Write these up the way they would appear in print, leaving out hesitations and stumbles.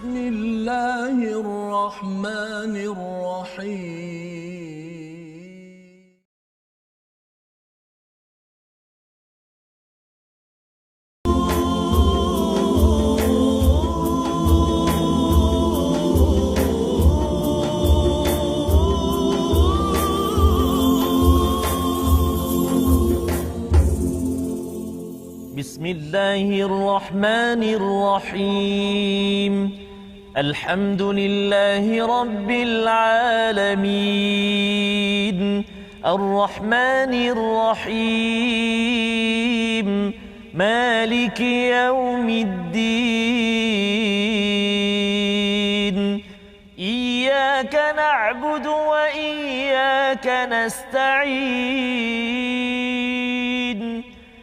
بسم الله الرحمن الرحيم. بسم الله الرحمن الرحيم. الحمد لله رب العالمين الرحمن الرحيم مالك يوم الدين إياك نعبد وإياك نستعين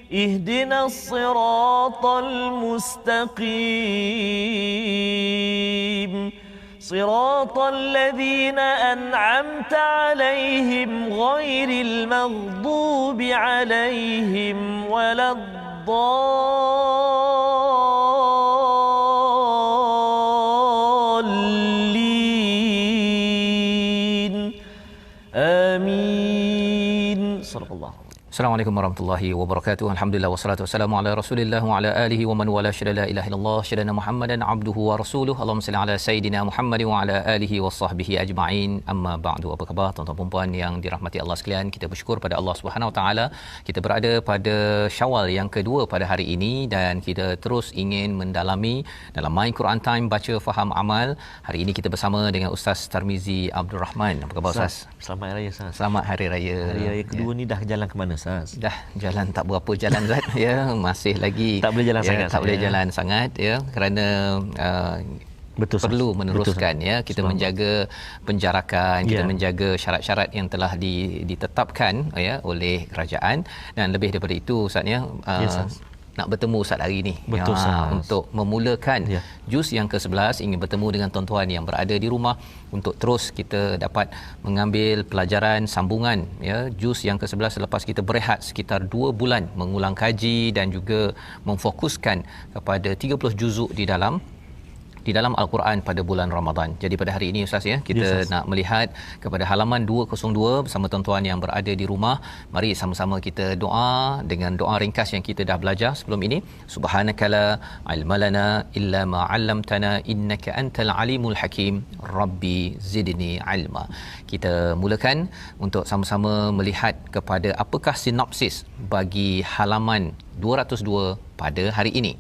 اهدنا الصراط المستقيم صراط الذين أنعمت عليهم غير المغضوب عليهم ولا الضالين آمين. صدق الله. Assalamualaikum warahmatullahi wabarakatuh. Alhamdulillah wassalatu wassalamu ala Rasulillah wa ala alihi wa man wala syada la ilaha illallah syadana Muhammadan abduhu wa rasuluhu. Allahumma salli ala sayidina Muhammad wa ala alihi wa sahbihi ajma'in. Amma ba'du. Apa khabar tuan-tuan dan puan yang dirahmati Allah sekalian? Kita bersyukur pada Allah Subhanahu wa taala. Kita berada pada Syawal yang kedua pada hari ini dan kita terus ingin mendalami dalam My Quran Time baca faham amal. Hari ini kita bersama dengan Ustaz Tarmizi Abdul Rahman. Apa khabar Ustaz? Selamat hari raya Ustaz. Selamat hari raya. Hari raya kedua ni dah jalan ke mana Ustaz? Dah jalan tak berapa jalan Zat ya, masih lagi tak boleh jalan sangat. Tak boleh jalan sangat ya, kerana betul perlu meneruskan betul, ya, kita menjaga penjarakan, kita menjaga syarat-syarat yang telah ditetapkan ya oleh kerajaan, dan lebih daripada itu Ustaz ya, nak bertemu Ustaz hari ni untuk memulakan juz yang ke-11, ingin bertemu dengan tuan-tuan yang berada di rumah untuk terus kita dapat mengambil pelajaran sambungan ya juz yang ke-11 selepas kita berehat sekitar 2 bulan mengulang kaji dan juga memfokuskan kepada 30 juzuk di dalam Al-Quran pada bulan Ramadan. Jadi pada hari ini Ustaz ya, kita nak melihat kepada halaman 202 bersama tuan-tuan yang berada di rumah. Mari sama-sama kita doa dengan doa ringkas yang kita dah belajar sebelum ini. Subhanakala ilmalana illa ma 'allamtana innaka antal alimul hakim. Rabbi zidni ilma. Kita mulakan untuk sama-sama melihat kepada apakah sinopsis bagi halaman 202 pada hari ini,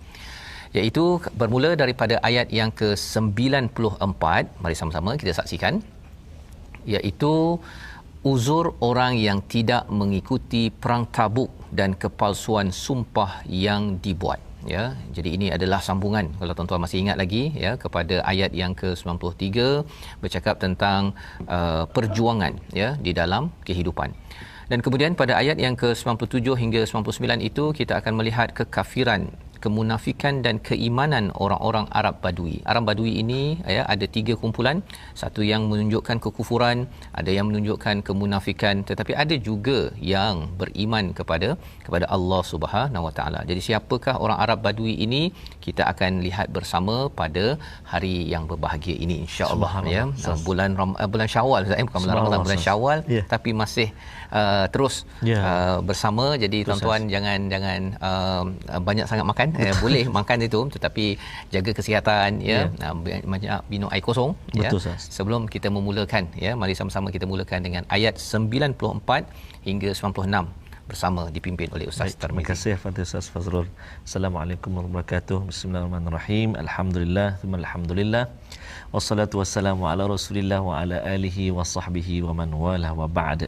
iaitu bermula daripada ayat yang ke-94. Mari sama-sama kita saksikan, iaitu uzur orang yang tidak mengikuti perang Tabuk dan kepalsuan sumpah yang dibuat ya. Jadi ini adalah sambungan, kalau tuan-tuan masih ingat lagi ya, kepada ayat yang ke-93 bercakap tentang perjuangan ya di dalam kehidupan. Dan kemudian pada ayat yang ke-97 hingga 99 itu kita akan melihat kekafiran, kemunafikan dan keimanan orang-orang Arab Badui. Arab Badui ini ya ada 3 kumpulan, satu yang menunjukkan kekufuran, ada yang menunjukkan kemunafikan, tetapi ada juga yang beriman kepada Allah Subhanahu Wa Taala. Jadi siapakah orang Arab Badui ini? Kita akan lihat bersama pada hari yang berbahagia ini insya-Allah ya. Bulan Syawal bukan bulan Ramadan, bulan Syawal tapi masih terus bersama. Jadi tuan-tuan jangan banyak sangat makan. Boleh makan itu, tetapi jaga kesihatan ya. Banyak minum air kosong. Betul, ya. Sebelum kita memulakan ya, mari sama-sama kita mulakan dengan ayat 94 hingga 96 bersama dipimpin oleh Ustaz Tarmizi. Terima kasih kepada Ustaz Fazrul. Assalamualaikum warahmatullahi wabarakatuh. Bismillahirrahmanirrahim. Alhamdulillah, thumma alhamdulillah. Wassalatu wassalamu ala Rasulillah wa ala alihi wa sahbihi wa man wala wa ba'd.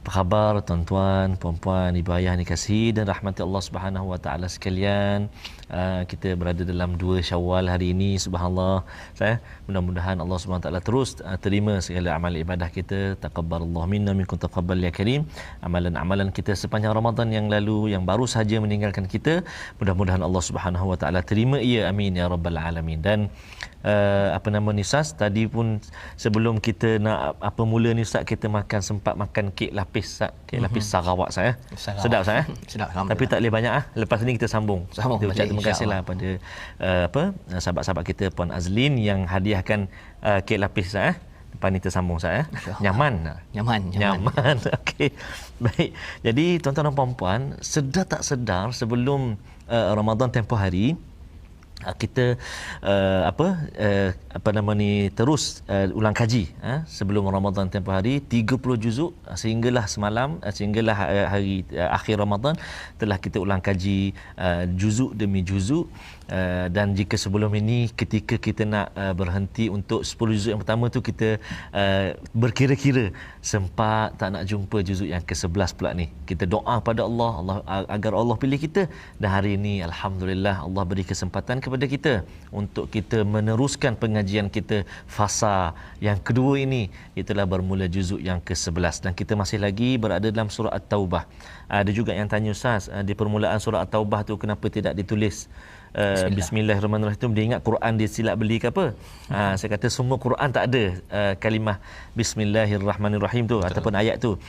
Apa khabar tuan-tuan, puan-puan, ibu ayah dikasihi dan rahmati Allah Subhanahu wa taala sekalian. Kita berada dalam 2 Syawal hari ini, subhanallah. Mudah-mudahan Allah Subhanahu wa taala terus terima segala amal ibadah kita. Taqabbalallahu minna minkum taqabbal ya karim. Amalan-amalan kita sepanjang Ramadan yang lalu yang baru saja meninggalkan kita, mudah-mudahan Allah Subhanahu wa taala terima ia, amin ya rabbal alamin. Dan Ustaz, tadi pun sebelum kita nak mula ni Ustaz, kita sempat makan kek lapis Ustaz, kek lapis Sarawak saya. Sedap saya. Sedap. Tapi tak boleh banyak Lepas ni kita sambung. Kita ucap terima kasihlah pada sahabat-sahabat kita Puan Azlin yang hadiahkan kek lapis Ustaz. Lepas ni tersambung Ustaz Nyaman. Okey. Baik. Jadi tuan-tuan dan puan-puan, sedar tak sedar sebelum Ramadan tempoh hari kita terus ulang kaji sebelum Ramadan tempoh hari 30 juzuk sehinggalah semalam, sehinggalah hari akhir Ramadan telah kita ulang kaji juzuk demi juzuk. Dan jika sebelum ini ketika kita nak berhenti untuk 10 juzuk yang pertama tu kita berkira-kira sempat tak nak jumpa juzuk yang ke-11 pula ni. Kita doa pada Allah agar Allah pilih kita, dan hari ini alhamdulillah Allah beri kesempatan kepada kita untuk kita meneruskan pengajian kita fasa yang kedua ini, itulah bermula juzuk yang ke-11, dan kita masih lagi berada dalam surah At-Taubah. Ada juga yang tanya Ustaz, di permulaan surah At-Taubah tu kenapa tidak ditulis Bismillahirrahmanirrahim? Dia ingat Quran dia silap beli ke apa? Saya kata semua Quran tak ada kalimah Bismillahirrahmanirrahim tu. Betul. Ataupun ayat tu.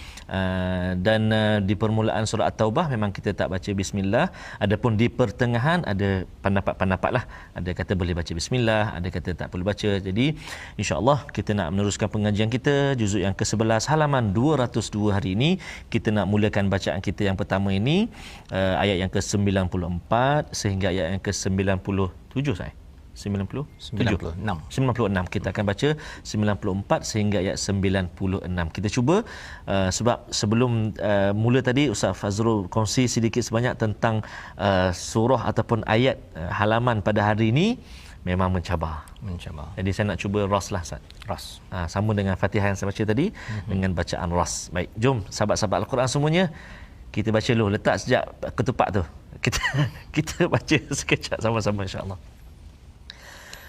Dan di permulaan surah At-Taubah memang kita tak baca Bismillah. Adapun di pertengahan ada pendapat-pendapat lah. Ada kata boleh baca Bismillah, ada kata tak perlu baca. Jadi insya-Allah kita nak meneruskan pengajian kita juzuk yang ke-11 halaman 202 hari ini. Kita nak mulakan bacaan kita yang pertama ini, ayat yang ke-94 sehingga ayat yang ke-97 saya. 96. Kita akan baca 94 sehingga ayat 96. Kita cuba sebab sebelum mula tadi Ustaz Fazrul kongsi sedikit sebanyak tentang surah ataupun ayat halaman pada hari ini memang mencabar. Jadi saya nak cuba ras lah Ustaz. Ras. Sama dengan Fatihah yang saya baca tadi dengan bacaan ras. Baik, jom sahabat-sahabat Al-Quran semuanya, kita baca dulu, letak sejak ketupat tu. Kita baca sekejap sama-sama insya-Allah.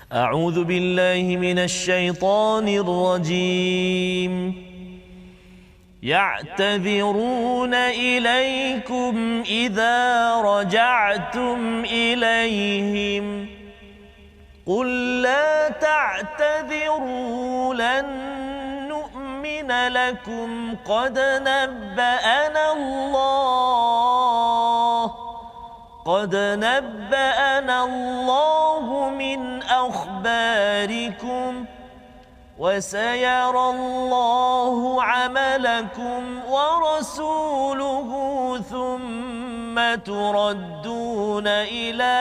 A'udzu billahi minasyaitonir rajim. Ya'tadhiruna ilaykum idza raja'tum ilayhim. Qul la ta'tadhiru lan nu'mina lakum qad nabba'ana Allah min akhbarikum وسيرى الله عملكم ورسوله ثم تردون إلى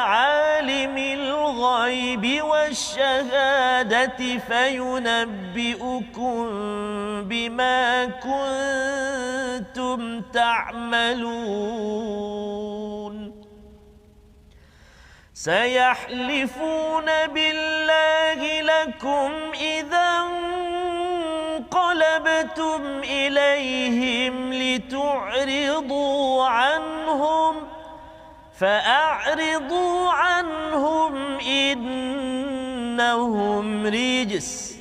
عالم الغيب والشهادة فينبئكم بما كنتم تعملون سيحلفون بالله لكم إذا انقلبتم إليهم لتعرضوا عنهم فأعرضوا عنهم إنهم رجس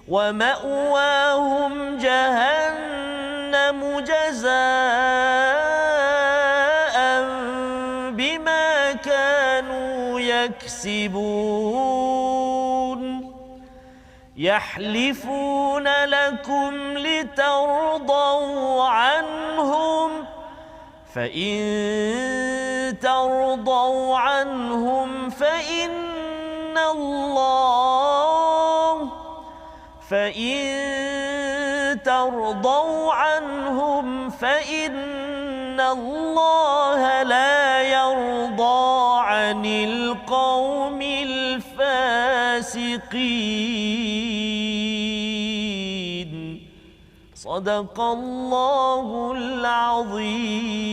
ومأواهم جهنم جزاء بما كانوا يكسبون يحلفون لكم لترضوا عنهم فإن ترضوا عنهم فإن الله لا يرضى عن القوم الفاسقين صدق الله العظيم.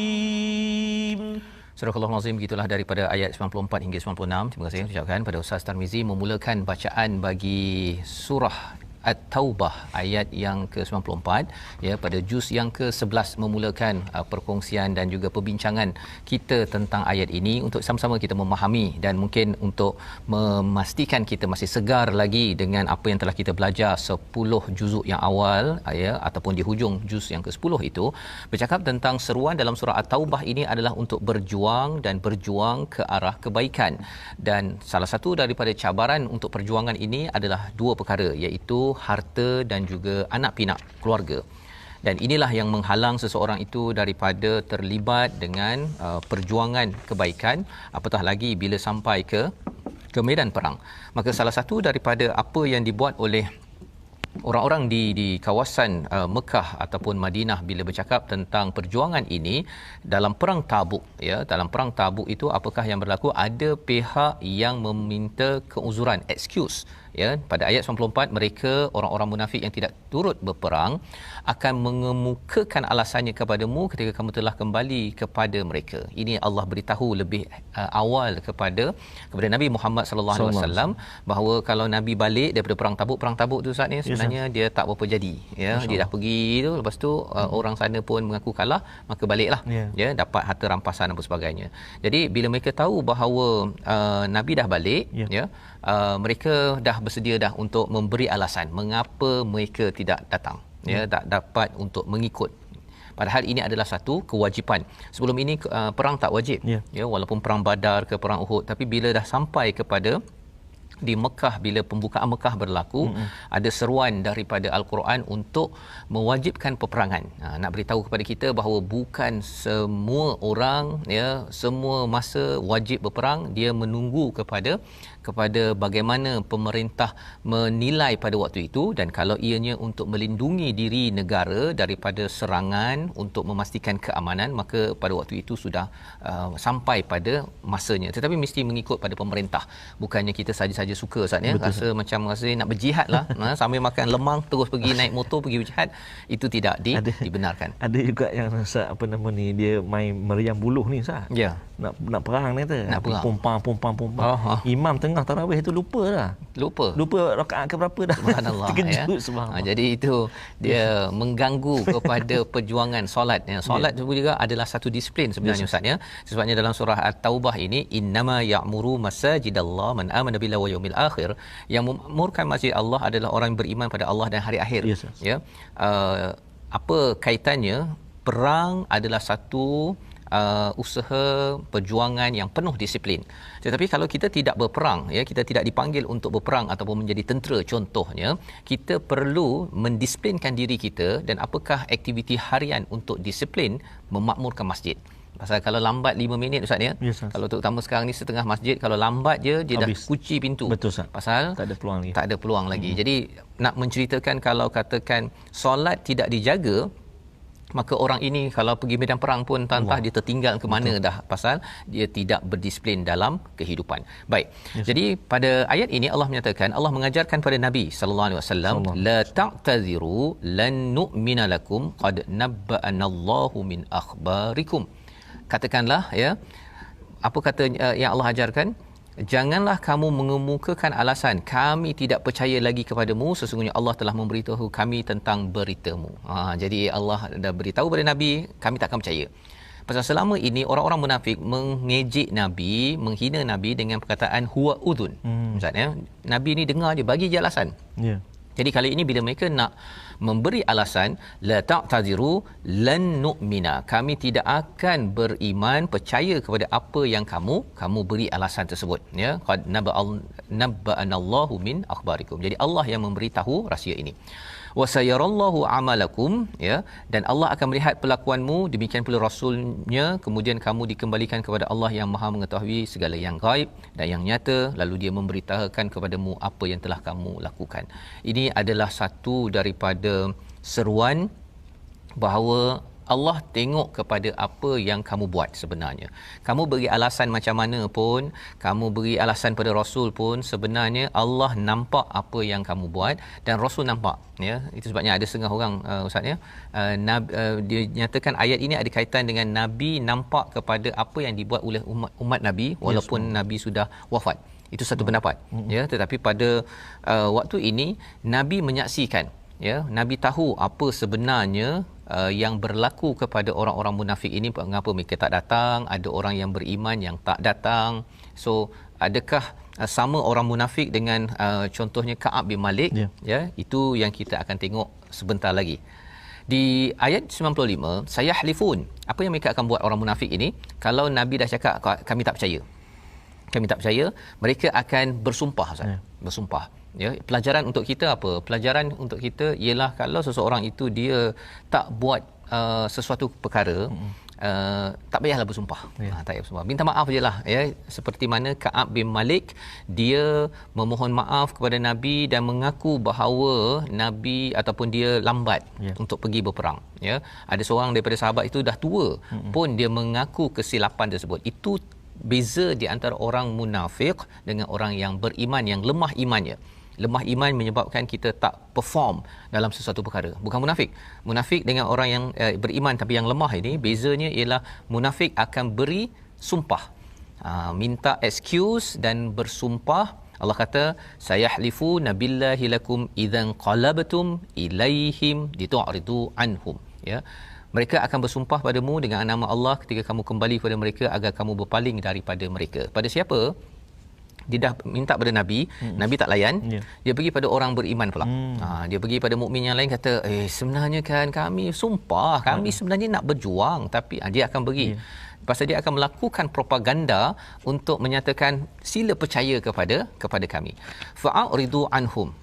Surah Al-Azim, begitulah daripada ayat 94 hingga 96. Terima kasih ucapkan pada Ustaz Tarmizi memulakan bacaan bagi surah At-Taubah ayat yang ke-94 ya, pada juz yang ke-11 memulakan perkongsian dan juga perbincangan kita tentang ayat ini untuk sama-sama kita memahami dan mungkin untuk memastikan kita masih segar lagi dengan apa yang telah kita belajar 10 juzuk yang awal ya, ataupun di hujung juz yang ke-10 itu bercakap tentang seruan dalam surah At-Taubah ini adalah untuk berjuang dan berjuang ke arah kebaikan. Dan salah satu daripada cabaran untuk perjuangan ini adalah dua perkara, iaitu harta dan juga anak pinak keluarga. Dan inilah yang menghalang seseorang itu daripada terlibat dengan perjuangan kebaikan, apatah lagi bila sampai ke medan perang. Maka salah satu daripada apa yang dibuat oleh orang-orang di kawasan Mekah ataupun Madinah bila bercakap tentang perjuangan ini dalam perang Tabuk ya, dalam perang Tabuk itu apakah yang berlaku? Ada pihak yang meminta keuzuran, excuse ya. Pada ayat 94, mereka orang-orang munafik yang tidak turut berperang akan mengemukakan alasannya kepadamu ketika kamu telah kembali kepada mereka. Ini Allah beritahu lebih awal kepada Nabi Muhammad sallallahu alaihi wasallam bahawa kalau Nabi balik daripada perang Tabuk tu Ustaz ni sebenarnya dia tak berapa jadi ya. Dia dah pergi tu, lepas tu orang sana pun mengaku kalah, maka baliklah ya, dapat harta rampasan dan sebagainya. Jadi bila mereka tahu bahawa Nabi dah balik ya, mereka dah bersedia dah untuk memberi alasan mengapa mereka tidak datang ya, tak dapat untuk mengikut. Padahal ini adalah satu kewajipan. Sebelum ini perang tak wajib ya, walaupun perang Badar ke perang Uhud, tapi bila dah sampai kepada di Mekah, bila pembukaan Mekah berlaku, ada seruan daripada Al-Quran untuk mewajibkan peperangan. Nak beritahu kepada kita bahawa bukan semua orang ya, semua masa wajib berperang. Dia menunggu kepada bagaimana pemerintah menilai pada waktu itu, dan kalau ianya untuk melindungi diri negara daripada serangan untuk memastikan keamanan, maka pada waktu itu sudah sampai pada masanya. Tetapi mesti mengikut pada pemerintah. Bukannya kita saja-saja suka Ustaz ya, rasa macam nak berjihad lah sambil makan lemang terus pergi naik motor pergi berjihad, itu tidak dibenarkan. Ada juga yang Ustaz dia main meriam buluh ni Ustaz. Ya. Nak perang ni kata. Nak pumpang. Imam tengah tarawih itu lupa rakaat ke berapa dah. Subhanallah ya. Subhanallah. Jadi itu dia mengganggu kepada perjuangan solat ya. Solat juga adalah satu disiplin sebenarnya Ustaz ya. Sebabnya dalam surah At-Taubah ini, innama ya'muru masajidallah man amana billahi wa yaumil akhir, yang memamurkan masjid Allah adalah orang yang beriman pada Allah dan hari akhir. Ya. Apa kaitannya? Perang adalah satu usaha perjuangan yang penuh disiplin. Tetapi kalau kita tidak berperang ya, kita tidak dipanggil untuk berperang ataupun menjadi tentera contohnya, kita perlu mendisiplinkan diri kita. Dan apakah aktiviti harian untuk disiplin memakmurkan masjid? Pasal kalau lambat 5 minit Ustaz ya, kalau terutama sekarang ni setengah masjid, kalau lambat je dia habis. Dah kunci pintu. Betul Ustaz. Pasal tak ada peluang lagi. Jadi nak menceritakan kalau katakan solat tidak dijaga, maka orang ini kalau pergi medan perang pun entah dia tertinggal ke mana dah, pasal dia tidak berdisiplin dalam kehidupan. Baik. Jadi pada ayat ini Allah menyatakan, Allah mengajarkan pada Nabi sallallahu alaihi wasallam, la ta'taziru lan nu'mina lakum qad nabba'anallahu min akhbarikum. Katakanlah ya, apa kata yang Allah ajarkan? Janganlah kamu mengemukakan alasan kami tidak percaya lagi kepadamu, sesungguhnya Allah telah memberitahu kami tentang beritamu. Jadi Allah dah beritahu kepada Nabi, kami takkan percaya. Pasal selama ini orang-orang munafik mengejek Nabi, menghina Nabi dengan perkataan huwa udhun. Maksudnya Nabi ni dengar je, bagi je alasan. Jadi kali ini bila mereka nak memberi alasan, la ta'taziru lan nu'mina, kami tidak akan beriman, percaya kepada apa yang kamu beri alasan tersebut ya. Qad nabba'anallahu min akhbarikum. Jadi Allah yang memberitahu rahsia ini. Wa sayarallahu amalakum ya, dan Allah akan melihat pelakuanmu, demikian pula rasulnya. Kemudian kamu dikembalikan kepada Allah yang Maha mengetahui segala yang gaib dan yang nyata, lalu dia memberitahukan kepadamu apa yang telah kamu lakukan. Ini adalah satu daripada seruan bahawa Allah tengok kepada apa yang kamu buat sebenarnya. Kamu beri alasan macam mana pun, kamu beri alasan pada Rasul pun, sebenarnya Allah nampak apa yang kamu buat dan Rasul nampak ya. Itu sebabnya ada setengah orang ustaz ya, dia nyatakan ayat ini ada kaitan dengan Nabi nampak kepada apa yang dibuat oleh umat Nabi walaupun Nabi sudah wafat. Itu satu pendapat. Ya, tetapi pada waktu ini Nabi menyaksikan, ya, Nabi tahu apa sebenarnya yang berlaku kepada orang-orang munafik ini, mengapa mereka tak datang, ada orang yang beriman yang tak datang. So adakah sama orang munafik dengan contohnya Ka'ab bin Malik, ya, itu yang kita akan tengok sebentar lagi. Di ayat 95, saya halifun, apa yang mereka akan buat orang munafik ini kalau Nabi dah cakap kami tak percaya. Kami tak percaya, mereka akan bersumpah, Ustaz. Bersumpah. Ya, pelajaran untuk kita apa? Pelajaran untuk kita ialah kalau seseorang itu dia tak buat sesuatu perkara, tak payahlah bersumpah. Tak payah bersumpah. Minta maaf jelah, ya. Seperti mana Ka'ab bin Malik, dia memohon maaf kepada Nabi dan mengaku bahawa Nabi ataupun dia lambat untuk pergi berperang, ya. Ada seorang daripada sahabat itu dah tua pun dia mengaku kesilapan tersebut. Itu beza di antara orang munafik dengan orang yang beriman, yang lemah imannya. Lemah iman menyebabkan kita tak perform dalam sesuatu perkara. Bukan munafik. Munafik dengan orang yang beriman tapi yang lemah ini, bezanya ialah munafik akan beri sumpah, minta excuse dan bersumpah. Allah kata, sayahlifu nabillahi lakum idzan qalabtum ilaihim litu'ridu anhum, ya. Mereka akan bersumpah padamu dengan nama Allah ketika kamu kembali kepada mereka agar kamu berpaling daripada mereka. Pada siapa? Dia dah minta pada Nabi, Nabi tak layan, dia pergi pada orang beriman pula. Dia pergi pada mukmin yang lain, kata, sebenarnya kan kami sumpah, kami sebenarnya nak berjuang, tapi dia akan pergi. Pasal dia akan melakukan propaganda untuk menyatakan sila percaya kepada kami. Fa'uridu anhum,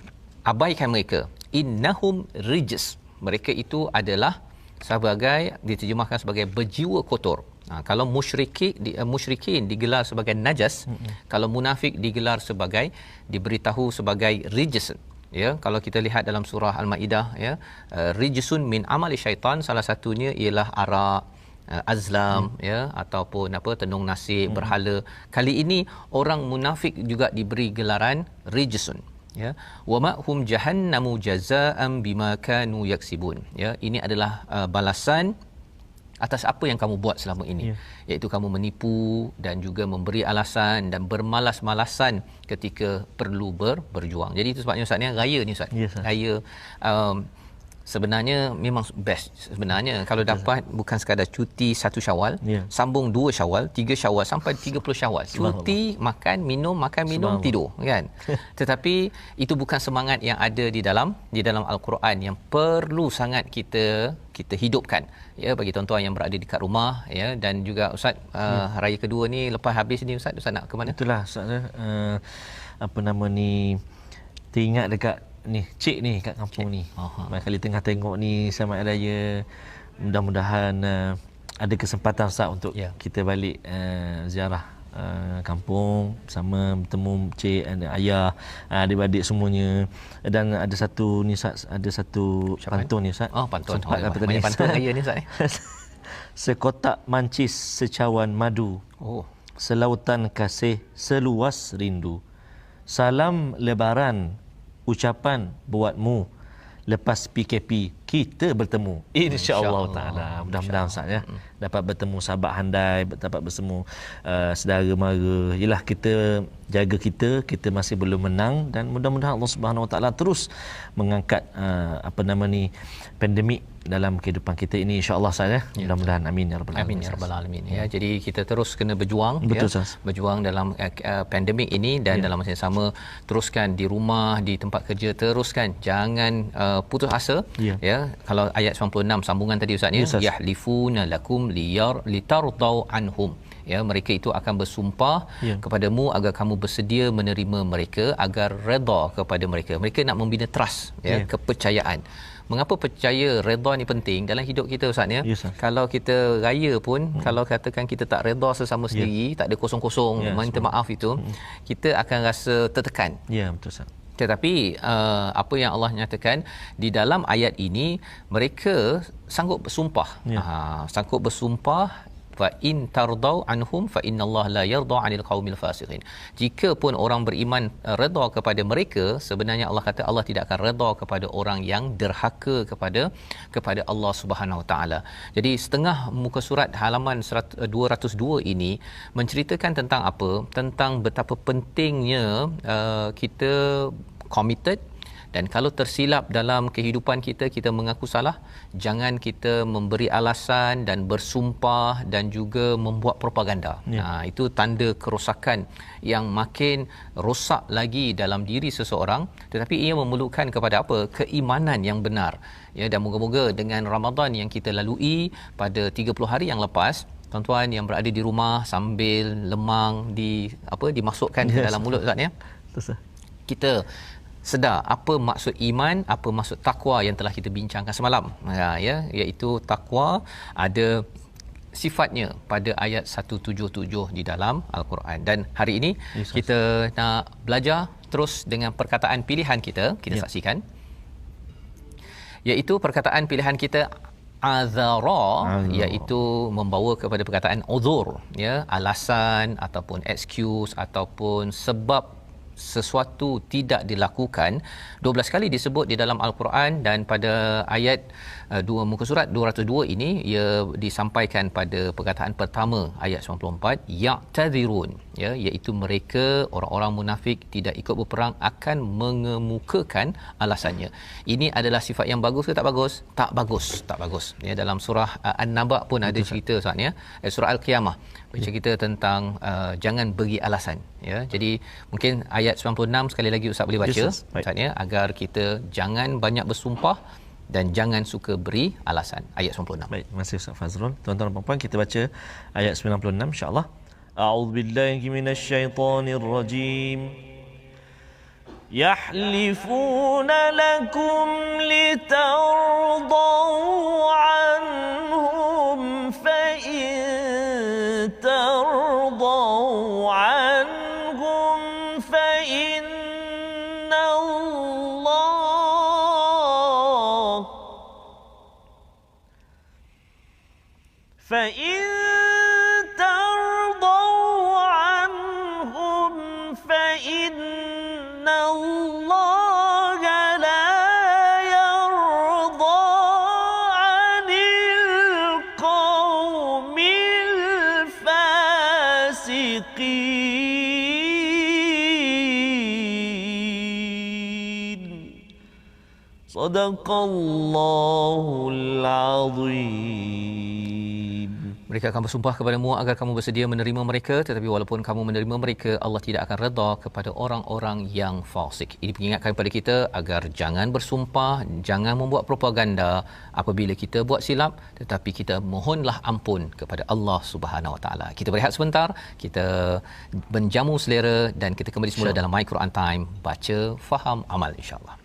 abaikan mereka. Innahum rijs, mereka itu adalah sebagai, diterjemahkan sebagai berjiwa kotor. Kalau musyrikin digelar sebagai najas, kalau munafik digelar sebagai, diberitahu sebagai rijs, ya. Kalau kita lihat dalam surah Al-Maidah, ya, rijsun min amali syaitan, salah satunya ialah arak, azlam, ya, ataupun tenung nasi, berhala. Kali ini orang munafik juga diberi gelaran rijsun, ya. Wa ma'hum jahannamu jazaa'an bima kanu yaksibun, ya. Ini adalah balasan atas apa yang kamu buat selama ini, iaitu kamu menipu dan juga memberi alasan dan bermalas-malasan ketika perlu berjuang. Jadi itu sebabnya Ustaz ni raya ni, Ustaz. Raya sebenarnya memang best sebenarnya kalau dapat bukan sekadar cuti 1 Syawal, sambung 2 Syawal, 3 Syawal sampai 30 Syawal. Cuti, makan minum, tidur, kan. Tetapi itu bukan semangat yang ada di dalam Al-Quran yang perlu sangat kita hidupkan, ya, bagi tuan-tuan yang berada dekat rumah, ya. Dan juga Ustaz, raya kedua ni lepas habis ni Ustaz nak ke mana? Itulah Ustaz, apa nama ni, teringat dekat ni cik ni kat kampung ni. Banyak kali tengah tengok ni selamat raya, mudah-mudahan ada kesempatan Ustaz untuk kita balik ziarah kampung bersama, bertemu cik, ayah, adik-adik semuanya. Dan ada satu ni Ustaz, ada satu pantun ni Ustaz. Pantun. Banyak pantun raya ni Ustaz. Sekotak mancis secawan madu, selautan kasih seluas rindu. Salam lebaran ucapan buatmu, lepas PKP kita bertemu, insya-Allah taala. Mudah-mudahan Ustaz, ya, dapat bertemu sahabat handai, dapat bertemu saudara mara. Yalah, kita jaga kita masih belum menang, dan mudah-mudahan Allah Subhanahu Wa Taala terus mengangkat pandemik dalam kehidupan kita ini, insya-Allah Ustaz, ya. Mudah-mudahan, amin ya rabbal alamin. Amin ya rabbal alamin, ya. Jadi kita terus kena berjuang, betul, ya. Berjuang dalam pandemik ini, dan dalam masa yang sama teruskan di rumah, di tempat kerja, teruskan, jangan putus asa, ya. Kalau ayat 96 sambungan tadi Ustaz ni, yahlifuna lakum litardau anhum, ya, mereka itu akan bersumpah kepadamu agar kamu bersedia menerima mereka, agar redha kepada mereka. Mereka nak membina trust, ya, kepercayaan. Mengapa percaya, redha ni penting dalam hidup kita Ustaz, ya? Kalau kita raya pun, kalau katakan kita tak redha sesama sendiri, tak ada kosong-kosong, minta maaf itu, kita akan rasa tertekan. Ya, betul Ustaz. Tetapi apa yang Allah nyatakan di dalam ayat ini, mereka sanggup bersumpah. Sanggup bersumpah fa in tardau anhum fa innallaha la yarda 'anil qaumil fasiqin. Jika pun orang beriman redha kepada mereka, sebenarnya Allah kata Allah tidak akan redha kepada orang yang derhaka kepada Allah Subhanahu Wa Taala. Jadi setengah muka surat halaman 202 ini menceritakan tentang apa? Tentang betapa pentingnya kita committed, dan kalau tersilap dalam kehidupan kita, kita mengaku salah, jangan kita memberi alasan dan bersumpah dan juga membuat propaganda. Itu tanda kerosakan yang makin rosak lagi dalam diri seseorang, tetapi ia memerlukan kepada apa? Keimanan yang benar. Ya, dan moga-moga dengan Ramadan yang kita lalui pada 30 hari yang lepas, tuan-tuan yang berada di rumah sambil lemang dimasukkan ke dalam mulut Ustaz ya. Kita sedar apa maksud iman, apa maksud takwa yang telah kita bincangkan semalam. Iaitu takwa ada sifatnya pada ayat 177 di dalam Al-Quran. Dan hari ini kita nak belajar terus dengan perkataan pilihan kita. Kita saksikan. Iaitu perkataan pilihan kita azara, iaitu membawa kepada perkataan uzur, ya, alasan ataupun excuse ataupun sebab sesuatu tidak dilakukan. 12 kali disebut di dalam Al-Quran, dan pada ayat muka surat 202 ini ia disampaikan pada perkataan pertama ayat 94, ya'tadzirun, ya, iaitu mereka orang-orang munafik tidak ikut berperang akan mengemukakan alasannya. Ini adalah sifat yang bagus ke tak bagus? Tak bagus. Ya, dalam surah An-Naba pun ada cerita Ustaz ya. Surah Al-Qiyamah bercerita tentang jangan bagi alasan, ya. Jadi mungkin ayat 96 sekali lagi Ustaz boleh baca Ustaz ya, agar kita jangan banyak bersumpah dan jangan suka beri alasan. Ayat 96. Baik, terima kasih Ustaz Fazrul. Tuan-tuan dan puan-puan, kita baca ayat 96 insya-Allah. A'udzubillahi minasyaitonirrajim. Yahlifuna lakum litardau anhum fa in tardau anhum fa inna Allah fa in tardau anhum fa inna Allah la yarda 'anil qaumil fasiqin. Sadaqallahul azim. Mereka akan bersumpah kepadamu agar kamu bersedia menerima mereka, tetapi walaupun kamu menerima mereka, Allah tidak akan redha kepada orang-orang yang fasik. Ini pengingatkan kepada kita agar jangan bersumpah, jangan membuat propaganda apabila kita buat silap, tetapi kita mohonlah ampun kepada Allah Subhanahu Wa Taala. Kita berehat sebentar, kita menjamu selera, dan kita kembali semula dalam My Quran Time, baca, faham, amal, insya-Allah.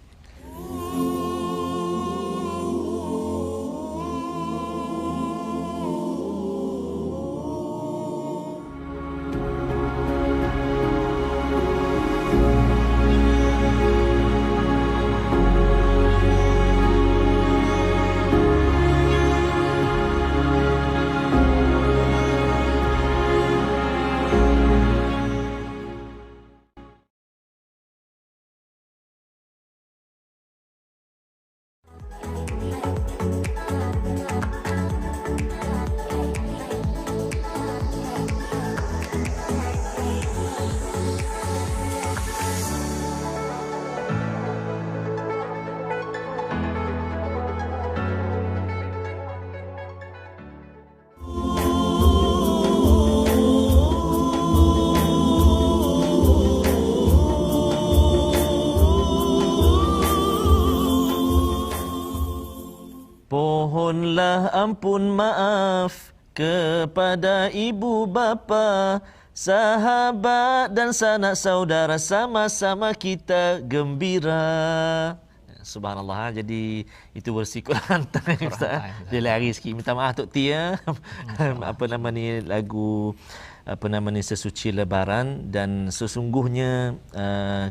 Mohonlah ampun maaf kepada ibu bapa, sahabat dan sanak saudara, sama-sama kita gembira. Subhanallah. Jadi itu versi Quran time Ustaz. Dia lari sikit, minta maaf Tok Tia. Apa nama ni, lagu sesuci Lebaran, dan sesungguhnya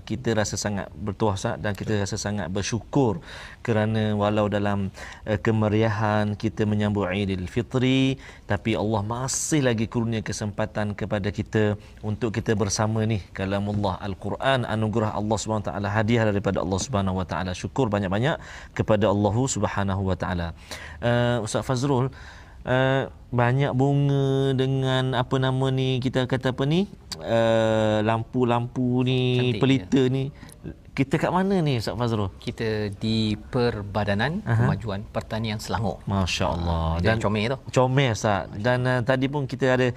kita rasa sangat bertuah dan kita rasa sangat bersyukur kerana walau dalam kemeriahan kita menyambut Aidilfitri, tapi Allah masih lagi kurnia kesempatan kepada kita untuk kita bersama ni kalamullah Al-Quran, anugerah Allah Subhanahu Wa Taala, hadiah daripada Allah Subhanahu Wa Taala. Syukur banyak-banyak kepada Allah Subhanahu Wa Taala. Ustaz Fazrul, banyak bunga dengan apa nama ni, kita kata apa ni, lampu-lampu ni, cantik, pelita ya. Ni kita kat mana ni Ustaz Fazrul? Kita di Perbadanan Kemajuan Pertanian Selangor. Masya-Allah. Dan comel tu. Comel Ustaz. Dan tadi pun kita ada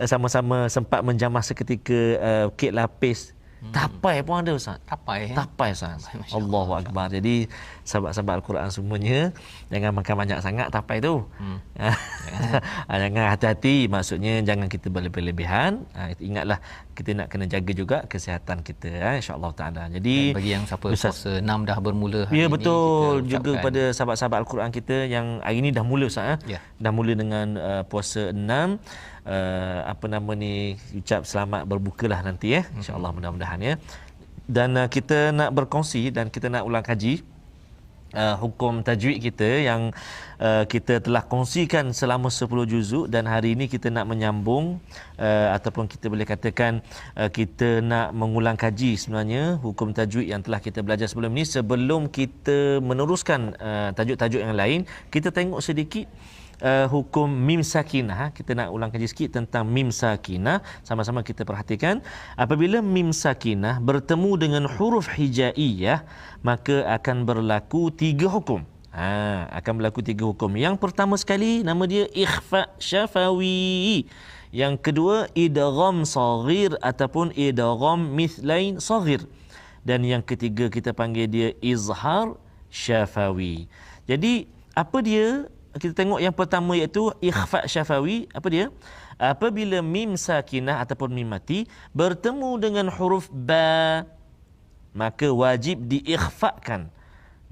sama-sama sempat menjamah seketika kek lapis. Tapai pun ada Ustaz. Tapai Ustaz. Allahu Akbar. Jadi sahabat-sahabat Al-Quran semuanya, jangan makan banyak sangat tapai tu. Jangan, hati-hati, maksudnya jangan kita berlebihan. Ingatlah kita nak kena jaga juga kesihatan kita, insya-Allah taala. Jadi dan bagi yang siapa puasa 6 dah bermula hari ini, betul, juga pada sahabat-sahabat Al-Quran kita yang hari ini dah mula Ustaz, dah mula dengan puasa 6. Apa nama ni, ucap selamat berbukalah nanti insya-Allah, mudah-mudahan ya. Dan kita nak berkongsi dan kita nak ulang kaji hukum tajwid kita yang kita telah kongsikan selama 10 juzuk, dan hari ini kita nak menyambung ataupun kita boleh katakan kita nak mengulang kaji sebenarnya hukum tajwid yang telah kita belajar sebelum ini. Sebelum kita meneruskan tajuk-tajuk yang lain, kita tengok sedikit hukum mim sakinah. Kita nak ulang kaji sikit tentang mim sakinah. Sama-sama kita perhatikan. Apabila mim sakinah bertemu dengan huruf hijaiyah, maka akan berlaku 3 hukum. Akan berlaku 3 hukum. Yang pertama sekali, nama dia ikhfa syafawi. Yang kedua, idgham saghir ataupun idgham mithlain saghir. Dan yang ketiga, kita panggil dia izhar syafawi. Jadi, apa dia? Kita tengok yang pertama, iaitu ikhfa syafawi. Apa dia? Apabila mim sakinah ataupun mim mati bertemu dengan huruf ba, maka wajib diikhfakan.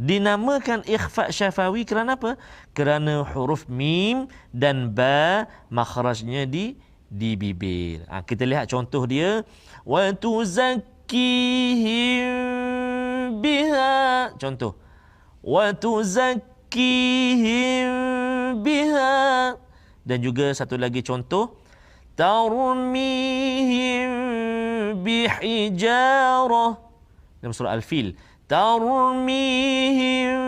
Dinamakan ikhfa syafawi kerana apa? Kerana huruf mim dan ba makhrajnya di bibir. Kita lihat contoh dia, wa tuzakkihim biha. Contoh, wa tuzakkihim biha. Dan juga satu lagi contoh, tarmihim bihijarah. Dalam surah Al-Fil, tarmihim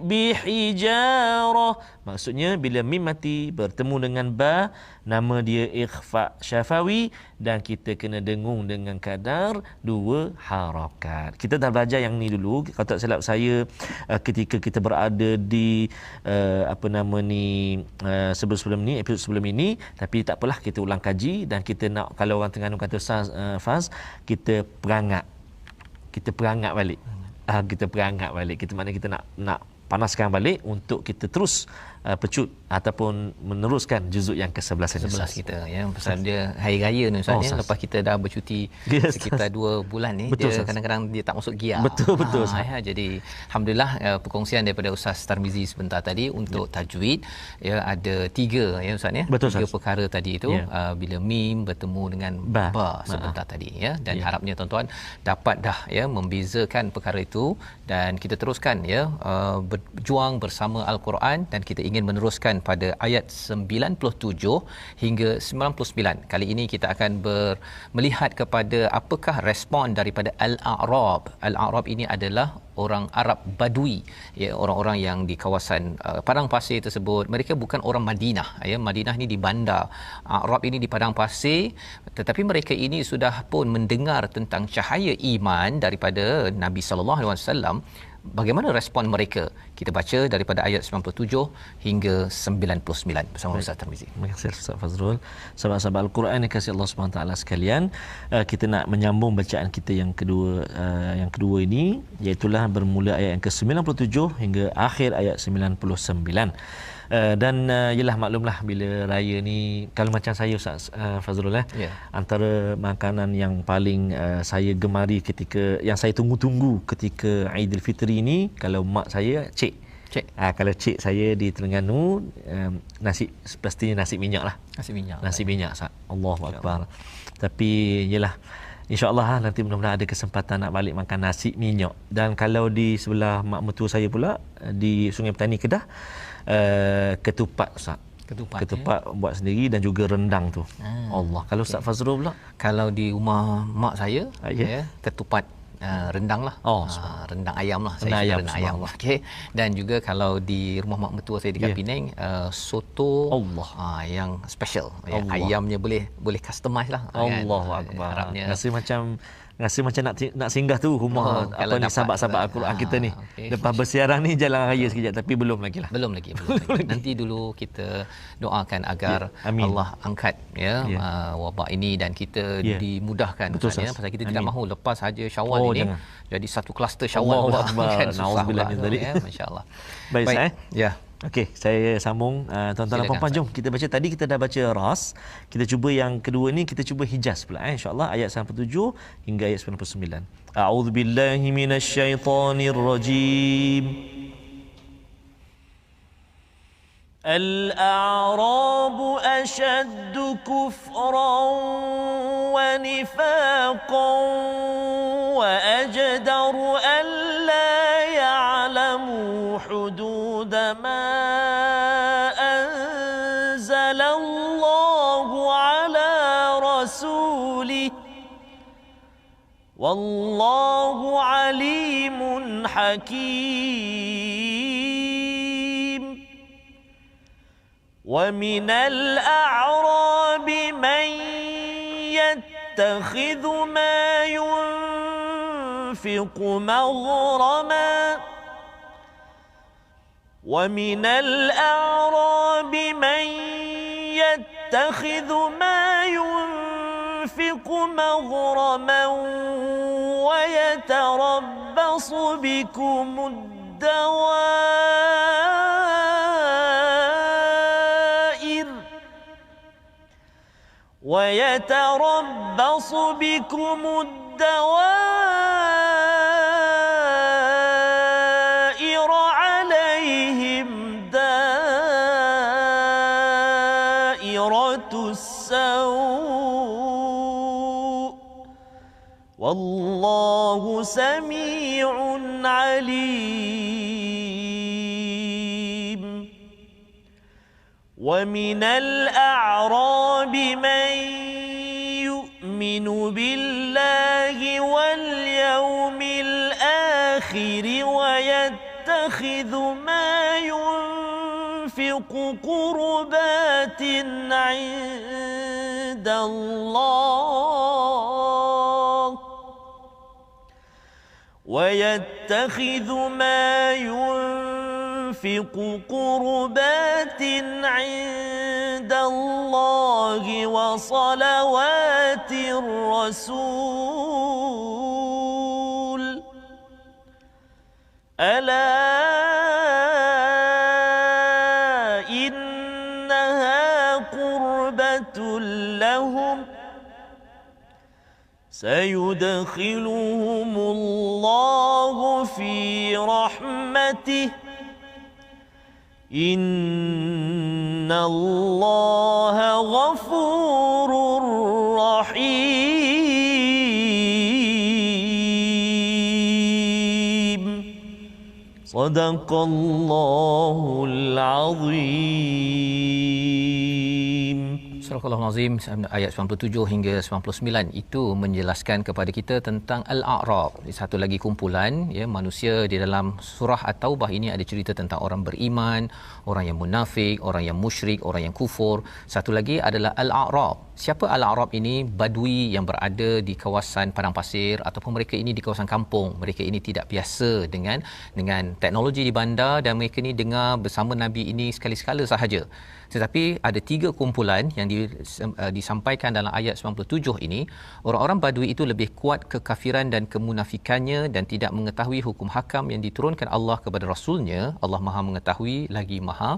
bihijarah. Maksudnya bila mim mati bertemu dengan ba, nama dia ikhfa syafawi, dan kita kena dengung dengan kadar 2 harakat. Kita dah belajar yang ni dulu. Kalau tak silap saya, ketika kita berada di sebelum ni, episod sebelum ini. Tapi tak apalah, kita ulang kaji. Dan kita nak, kalau orang Terengganu kata Faz, kita perangat balik. Kita perangat balik. Kita maknanya kita nak panaskan balik untuk kita terus pecut ataupun meneruskan juzuk yang ke-11 kita ya. Pasal dia hari raya ni Ustaz, lepas kita dah bercuti sekitar 2 bulan ni, betul, dia kadang-kadang dia tak masuk gear. Betul ya. Jadi alhamdulillah perkongsian daripada Ustaz Tarmizi sebentar tadi untuk tajwid ya, ada 3 ya Ustaz ya. 3 perkara tadi itu bila mim bertemu dengan ba sebentar tadi ya, dan harapnya tuan-tuan dapat dah ya membezakan perkara itu, dan kita teruskan ya berjuang bersama Al-Quran, dan kita ingin meneruskan pada ayat 97 hingga 99. Kali ini kita akan melihat kepada apakah respon daripada Al-A'rab. Al-A'rab ini adalah orang Arab Badui, ya, orang-orang yang di kawasan padang pasir tersebut. Mereka bukan orang Madinah ya. Madinah ni di bandar, Arab ini di padang pasir, tetapi mereka ini sudah pun mendengar tentang cahaya iman daripada Nabi sallallahu alaihi wasallam. Bagaimana respon mereka? Kita baca daripada ayat 97 hingga 99 bersama Ustaz Tarmizi. Terima kasih Ustaz Fazrul. Sahabat-sahabat Al-Quran yang kasih Allah Subhanahu taala sekalian, kita nak menyambung bacaan kita yang kedua ini, iaitu bermula ayat yang ke-97 hingga akhir ayat 99. Dan ialah maklumlah bila raya ni, kalau macam saya Ustaz Fazrul antara makanan yang paling saya gemari ketika yang saya tunggu-tunggu ketika Aidilfitri ni, kalau mak saya cek Cik. Kalau cik saya di Terengganu, nasi pastinya nasi minyak lah. Nasi minyak Ustaz. Allahu akbar. Tapi yalah, InsyaAllah nanti mudah-mudahan ada kesempatan nak balik makan nasi minyak. Dan kalau di sebelah mak mertua saya pula di Sungai Petani Kedah, ketupat Ustaz. Ketupat buat sendiri dan juga rendang tu. Allah. Kalau Ustaz Fazrul pula? Kalau di rumah mak saya, ketupat rendang lah. Rendang ayam lah. Rendang ayam. Okey. Dan juga kalau di rumah mak mertua saya dekat Penang, soto Allah. Yang special. Ayamnya boleh customize lah. Allahu akbar. Harapnya rasa macam nak singgah tu rumah apa ni sahabat-sahabat Al-Quran kita ni. Lepas bersiaran ni jalan raya sekejap, tapi belum lagi lah. Belum lagi. Nanti dulu kita doakan agar Allah angkat wabak ini dan kita dimudahkan. Betul, pasal kita tidak mahu lepas saja Syawal ini jadi satu kluster Syawal pula kan, susah pula masya-Allah. Baik saya. Ya. Okey, saya sambung tuan-tuan dan puan-puan. Jom kita baca, tadi kita dah baca Ras. Kita cuba yang kedua ni, kita cuba Hijaz pula insya-Allah, ayat 97 hingga ayat 99. A'udzubillahi minasyaitonirrajim. الأعراب أشد كفرا ونفاقا وأجدر ألا يعلموا حدود ما أنزل الله على رسوله والله عليم حكيم. ومن الأعراب من يتخذ ما ينفق مغرما ومن الأعراب من يتخذ ما ينفق مغرما ويتربص بكم الدوائر عليهم دائرة السوء والله سميع عليم. ومن الأعراب من يؤمن بالله واليوم الآخر ويتخذ ما ينفق قربات عند الله ويتخذ ما ينفق قربات عند الله وصلوات الرسول ألا إنها قربة لهم سيدخلهم الله في رحمته إن الله غفور رحيم. صدق الله العظيم. Surah Al-Azim ayat 97 hingga 99 itu menjelaskan kepada kita tentang Al-A'rab. Satu lagi kumpulan manusia di dalam surah At-Taubah ini ada cerita tentang orang beriman, orang yang munafik, orang yang musyrik, orang yang kufur. Satu lagi adalah Al-A'rab. Siapa Al-A'rab ini? Badui yang berada di kawasan padang pasir ataupun mereka ini di kawasan kampung. Mereka ini tidak biasa dengan teknologi di bandar dan mereka ini dengar bersama Nabi ini sekali-sekala sahaja. Tetapi ada tiga kumpulan yang disampaikan dalam ayat 97 ini. Orang-orang Badui itu lebih kuat kekafiran dan kemunafikannya dan tidak mengetahui hukum hakam yang diturunkan Allah kepada Rasulnya. Allah Maha mengetahui lagi Maha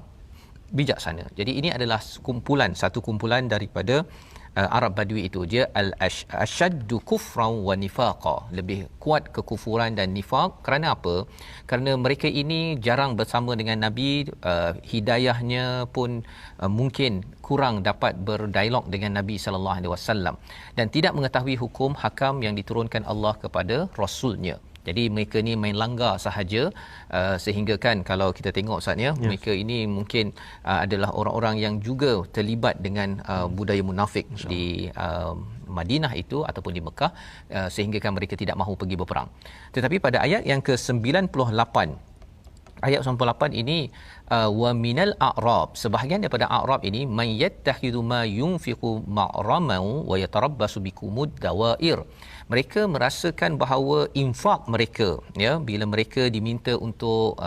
bijaksana. Jadi ini adalah satu kumpulan daripada Arab Badui itu dia ashaddu kufran wa nifaqa, lebih kuat kekufuran dan nifaq. Kerana apa? Kerana mereka ini jarang bersama dengan Nabi, hidayahnya pun mungkin kurang dapat berdialog dengan Nabi sallallahu alaihi wasallam dan tidak mengetahui hukum hakam yang diturunkan Allah kepada rasulnya. Jadi mereka ni main langgar sahaja, sehingga kan kalau kita tengok saatnya mereka ini mungkin adalah orang-orang yang juga terlibat dengan budaya munafik di Madinah itu ataupun di Mekah, sehingga kan mereka tidak mahu pergi berperang. Tetapi pada ayat yang ke-98, ayat 98 ini, wa minal a'rab, sebahagian daripada a'rab ini, man yattakhidhu ma yunfiqu ma'raman wa yatarabbasu bikumud dawair. Mereka merasakan bahawa infak mereka, ya, bila mereka diminta untuk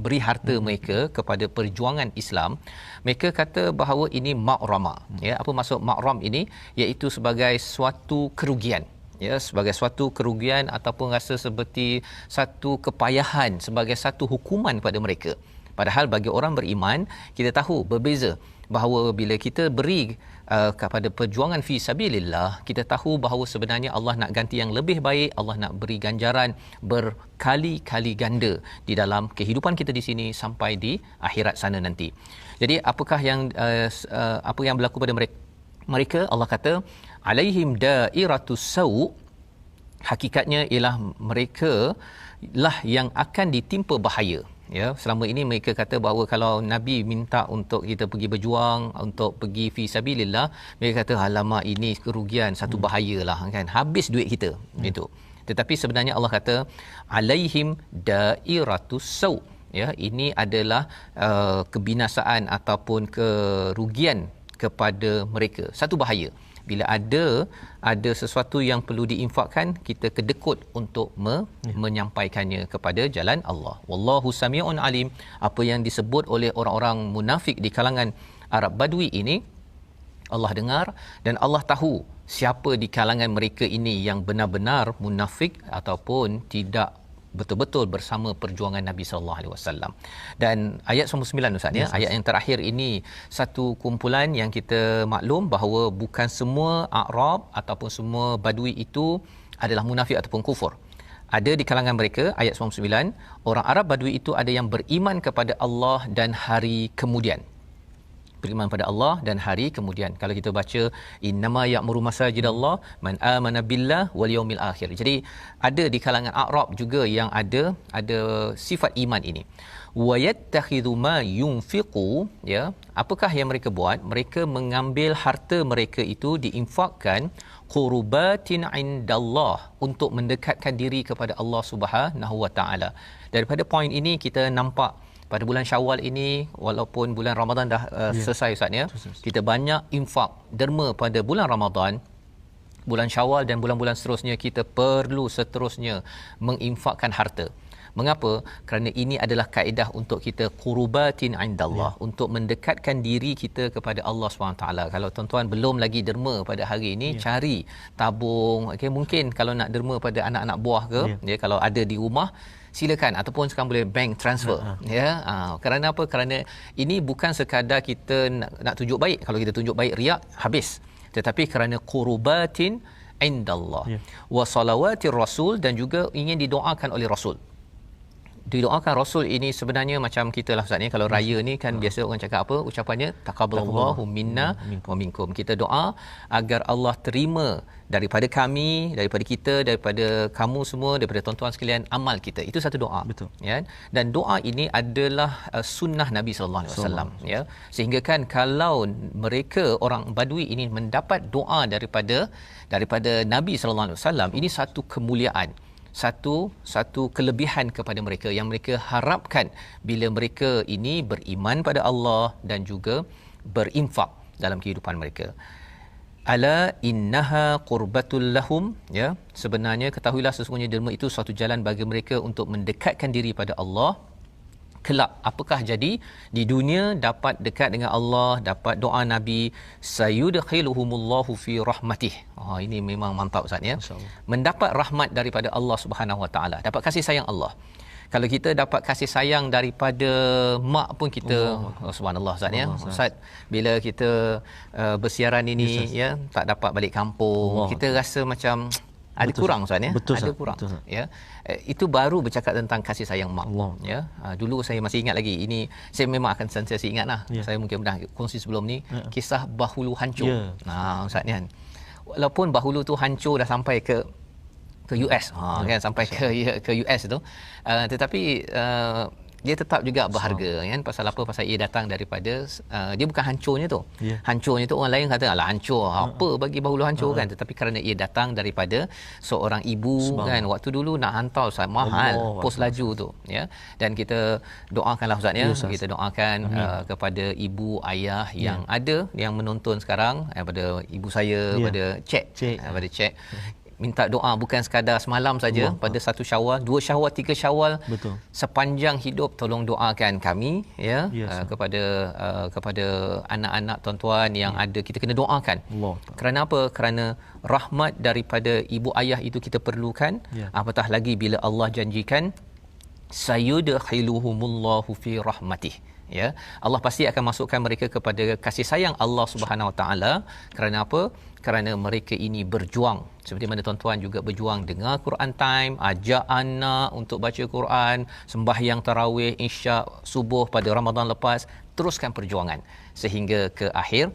beri harta mereka kepada perjuangan Islam, mereka kata bahawa ini ma'rama. Ya, apa maksud ma'ram ini? Iaitu sebagai suatu kerugian, ya, sebagai suatu kerugian ataupun rasa seperti satu kepayahan, sebagai satu hukuman pada mereka. Padahal bagi orang beriman, kita tahu berbeza bahawa bila kita beri kepada perjuangan fi sabilillah, kita tahu bahawa sebenarnya Allah nak ganti yang lebih baik, Allah nak beri ganjaran berkali-kali ganda di dalam kehidupan kita di sini sampai di akhirat sana nanti. Jadi apakah yang apa yang berlaku pada mereka? Allah kata alaihim dairatus sau', hakikatnya ialah mereka lah yang akan ditimpa bahaya. Ya, selama ini mereka kata bahawa kalau Nabi minta untuk kita pergi berjuang, untuk pergi fi sabilillah, mereka kata alamak ini kerugian, satu bahayalah kan, habis duit kita itu. Tetapi sebenarnya Allah kata alaihim dairatus sau', ya, ini adalah kebinasaan ataupun kerugian kepada mereka, satu bahaya. Bila ada sesuatu yang perlu diinfakkan, kita kedekut untuk menyampaikannya kepada jalan Allah. Wallahu sami'un alim. Apa yang disebut oleh orang-orang munafik di kalangan Arab Badui ini, Allah dengar dan Allah tahu siapa di kalangan mereka ini yang benar-benar munafik ataupun tidak betul-betul bersama perjuangan Nabi sallallahu alaihi wasallam. Dan ayat 99 Ustaz, ya, ayat yang terakhir ini satu kumpulan yang kita maklum bahawa bukan semua Arab ataupun semua Badui itu adalah munafik ataupun kufur. Ada di kalangan mereka, ayat 99, orang Arab Badui itu ada yang beriman kepada Allah dan hari kemudian. Beriman pada Allah dan hari kemudian. Kalau kita baca innama ya'muru masajidallah man amana billah wal yaumil akhir. Jadi ada di kalangan Arab juga yang ada sifat iman ini. Wa yattakhidhu ma yunfiqu, ya, apakah yang mereka buat? Mereka mengambil harta mereka itu diinfakkan qurbatin indallah, untuk mendekatkan diri kepada Allah Subhanahu wa taala. Daripada poin ini kita nampak pada bulan Syawal ini, walaupun bulan Ramadan dah selesai Ustaz, ya, kita banyak infak derma pada bulan Ramadan. Bulan Syawal dan bulan-bulan seterusnya kita perlu seterusnya menginfakkan harta. Mengapa? Kerana ini adalah kaedah untuk kita qurbatin indallah, untuk mendekatkan diri kita kepada Allah SWT. Kalau tuan-tuan belum lagi derma pada hari ini, cari tabung. Okay, mungkin kalau nak derma pada anak-anak buah ke, ya, kalau ada di rumah, silakan, ataupun sekarang boleh bank transfer, ya. Kerana apa? Kerana ini bukan sekadar kita nak tunjuk baik. Kalau kita tunjuk baik riak, habis. Tetapi kerana qurbatin indallah, wa salawatir rasul, dan juga ingin didoakan oleh Rasul. Didoakan Rasul ini sebenarnya macam kita lah Ustaz ni, kalau raya ni kan biasa orang cakap apa ucapannya, taqabbalallahu minna wa minkum. Kita doa agar Allah terima daripada kami, daripada kita, daripada kamu semua, daripada tuan-tuan sekalian amal kita. Itu satu doa. Betul. Ya. Dan doa ini adalah sunnah Nabi sallallahu alaihi wasallam, ya. Sehingga kan kalau mereka orang Badui ini mendapat doa daripada Nabi sallallahu alaihi wasallam, ini satu kemuliaan, satu kelebihan kepada mereka yang mereka harapkan bila mereka ini beriman pada Allah dan juga berinfak dalam kehidupan mereka. Ala innaha qurbatul lahum, ya, sebenarnya ketahuilah sesungguhnya derma itu suatu jalan bagi mereka untuk mendekatkan diri pada Allah. Kelak apakah jadi? Di dunia dapat dekat dengan Allah, dapat doa Nabi, sayudkhiluhumullahu fi rahmatih. Ini memang mantap Ustaz, ya. Mendapat rahmat daripada Allah Subhanahu wa taala, dapat kasih sayang Allah. Kalau kita dapat kasih sayang daripada mak pun kita subhanallah Ustaz ya. Ustaz bila kita bersiaran ini ya tak dapat balik kampung, kita rasa macam ada kurang Ustaz ya. Betul, ada kurang betul, ya. Itu baru bercakap tentang kasih sayang mak ya. Dulu saya masih ingat lagi, ini saya memang akan sentiasa ingatlah. Saya mungkin pernah kongsi sebelum ni kisah Bahulu hancur. Ustaz ni kan. Walaupun Bahulu tu hancur dah sampai ke US kan, sampai ke US tu, tetapi dia tetap juga berharga kan. Pasal apa? Pasal ia datang daripada dia bukan hancurnya tu. Hancurnya tu orang lain kata alah hancur apa bagi Bahulu hancur kan, tetapi kerana ia datang daripada seorang ibu kan. Waktu dulu nak hantar Ustaz mahal pos laju tu ya. Dan kita doakanlah Ustaz ya. Kita doakan kepada ibu ayah yang ada yang menonton sekarang, pada ibu saya, pada Cik minta doa bukan sekadar semalam saja pada 1 Syawal, 2 Syawal, 3 Syawal. Betul. Sepanjang hidup tolong doakan kami ya, kepada anak-anak tuan-tuan yang ada, kita kena doakan. Kerana apa? Kerana rahmat daripada ibu ayah itu kita perlukan. Apatah lagi bila Allah janjikan sayudkhiluhumullahu fi rahmatih. Ya, Allah pasti akan masukkan mereka kepada kasih sayang Allah Subhanahu Wa Taala. Kerana apa? Kerana mereka ini berjuang. Seperti mana tuan-tuan juga berjuang dengar Quran time, ajak anak untuk baca Quran, sembahyang tarawih, isyak, subuh pada Ramadan lepas, teruskan perjuangan sehingga ke akhir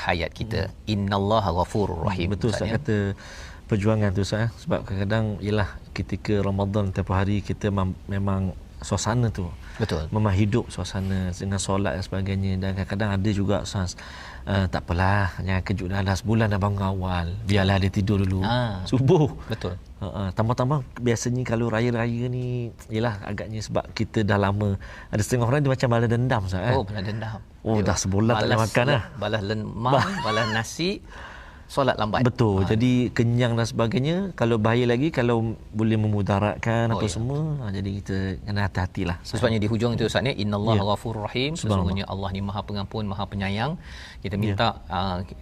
hayat kita. Innallaha ghafurur rahim. Betul Ustaz kata perjuangan tu Ustaz, sebab kadang-kadang ialah ketika Ramadan tempoh hari kita memang suasana tu memang hidup suasana dengan solat dan sebagainya. Dan kadang-kadang ada juga Ustaz, tak apalah, jangan kejut dah sebulan dah bangun awal, biarlah dia tidur dulu subuh. Betul. Tambah-tambah biasanya kalau raya-raya ni ialah agaknya sebab kita dah lama, ada setengah orang dia macam balas dendam Ustaz kan. Balas dendam. Dah sebulan tak makan dah. Balas lemang, balas nasi, solat lambat. Betul. Jadi kenyang dan sebagainya. Kalau bahaya lagi kalau boleh memudaratkan semua. Jadi kita kena hati-hatilah. Sebabnya di hujung itu Ustaz ni, innallaha ghafurur rahim. Sesungguhnya Allah ni Maha Pengampun, Maha Penyayang. Kita minta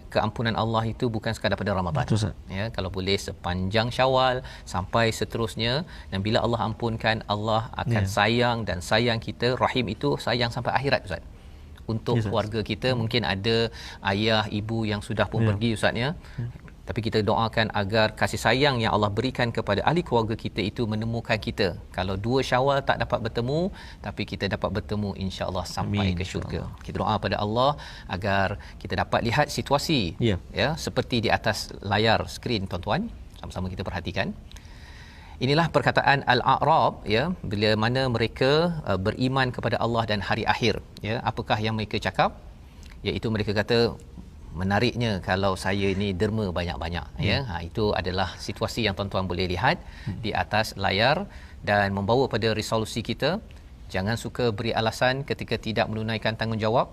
keampunan Allah itu bukan sekadar pada Ramadan. Betul, ya, kalau boleh sepanjang Syawal sampai seterusnya. Dan bila Allah ampunkan, Allah akan sayang, dan sayang kita, rahim itu sayang sampai akhirat Ustaz. Untuk keluarga kita, mungkin ada ayah ibu yang sudah pun pergi Ustaz ya. Tapi kita doakan agar kasih sayang yang Allah berikan kepada ahli keluarga kita itu menemukan kita. Kalau 2 Syawal tak dapat bertemu, tapi kita dapat bertemu insya-Allah sampai ke syurga. Kita doa pada Allah agar kita dapat lihat situasi ya seperti di atas layar skrin tuan-tuan. Sama-sama kita perhatikan. Inilah perkataan Al-A'rab ya, bila mana mereka beriman kepada Allah dan hari akhir ya. Apakah yang mereka cakap? Iaitu mereka kata, menariknya kalau saya ni derma banyak-banyak ya. Itu adalah situasi yang tuan-tuan boleh lihat di atas layar, dan membawa pada resolusi kita, jangan suka beri alasan ketika tidak menunaikan tanggungjawab.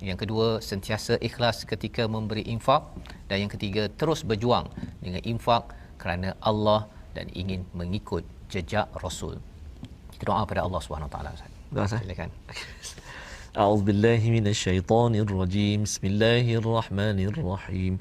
Yang kedua, sentiasa ikhlas ketika memberi infak, dan yang ketiga, terus berjuang dengan infak kerana Allah dan ingin mengikut jejak Rasul. Kita doa pada Allah Subhanahu Wa Taala. Silakan. أعوذ بالله من الشيطان الرجيم بسم الله الرحمن الرحيم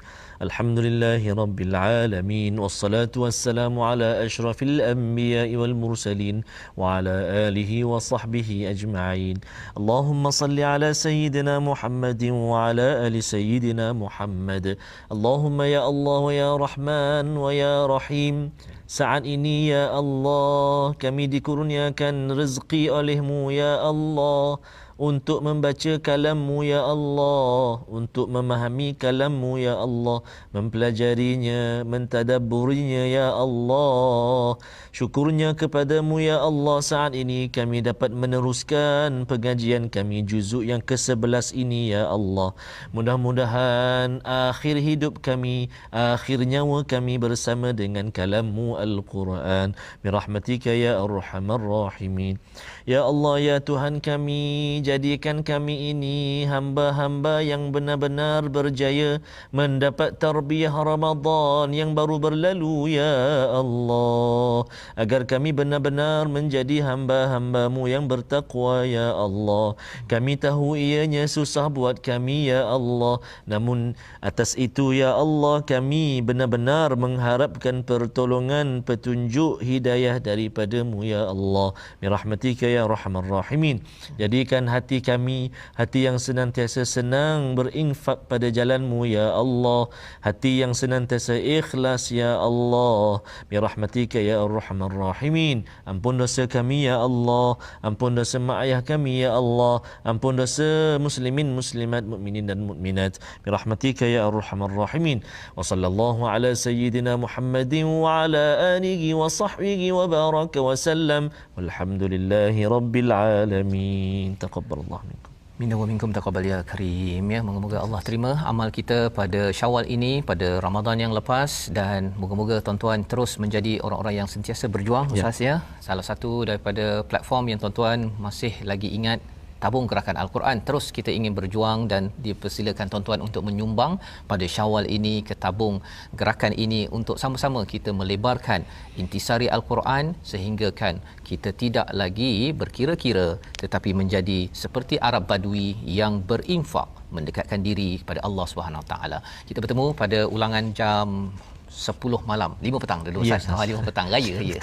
الحمد لله رب العالمين والصلاة والسلام على أشرف الأنبياء والمرسلين وعلى آله وصحبه أجمعين اللهم صل على سيدنا محمد وعلى آل سيدنا محمد اللهم يا الله ويا رحمن ويا رحيم saat ini ya Allah kami dikurniakan rezeki oleh-Mu ya Allah untuk membaca kalam-Mu ya Allah, untuk memahami kalam-Mu ya Allah, mempelajarinya, mentadabburinya ya Allah. Syukurnya kepadamu ya Allah, saat ini kami dapat meneruskan pengajian kami juzuk yang ke-11 ini ya Allah. Mudah-mudahan akhir hidup kami, akhir nyawa kami bersama dengan kalam-Mu Al-Quran. Birahmatika ya Arhamar Rahimin. Ya Allah ya Tuhan kami, jadikan kami ini hamba-hamba yang benar-benar berjaya mendapat tarbiyah Ramadan yang baru berlalu ya Allah, agar kami benar-benar menjadi hamba-hamba-Mu yang bertakwa ya Allah. Kami tahu ianya susah buat kami ya Allah, namun atas itu ya Allah kami benar-benar mengharapkan pertolongan, petunjuk, hidayah daripada-Mu ya Allah. Birahmatika ya Rahman Rahimin. Jadikan hati kami hati yang senantiasa senang berinfak pada jalan-Mu ya Allah, hati yang senantiasa ikhlas ya Allah. Birahmatika ya Rahman Rahimin. Ampun dosa kami ya Allah, ampun dosa mak ayah kami ya Allah, ampun dosa muslimin muslimat mukminin dan mukminat. Birahmatika ya Rahman Rahimin. Wa sallallahu ala sayyidina Muhammadin wa ala alihi wa sahbihi wa baraka wa sallam. Walhamdulillahi rabbil alamin. Taqabbalallahu minkum. Minna wa minkum taqabbal ya karim ya. Moga-moga Allah terima amal kita pada Syawal ini, pada Ramadan yang lepas, dan moga-moga tuan-tuan terus menjadi orang-orang yang sentiasa berjuang Ustaz ya. Salah satu daripada platform yang tuan-tuan masih lagi ingat, Tabung Gerakan Al-Quran. Terus kita ingin berjuang dan dipersilakan tuan-tuan untuk menyumbang pada Syawal ini ke tabung gerakan ini untuk sama-sama kita melebarkan intisari Al-Quran sehingga kan kita tidak lagi berkira-kira tetapi menjadi seperti Arab Badui yang berinfak mendekatkan diri kepada Allah Subhanahu Wa Taala. Kita bertemu pada ulangan jam 10 malam, 5 petang dulu Ustaz. 5 petang raya ya.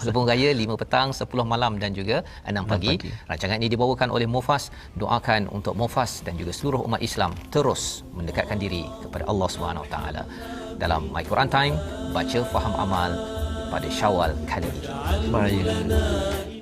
Sebelum raya 5 petang, 10 malam dan juga 6 pagi. Rancangan ini dibawakan oleh Mufas. Doakan untuk Mufas dan juga seluruh umat Islam terus mendekatkan diri kepada Allah Subhanahu Wa Taala. Dalam My Quran Time, baca faham amal pada Syawal kali ini. Baik.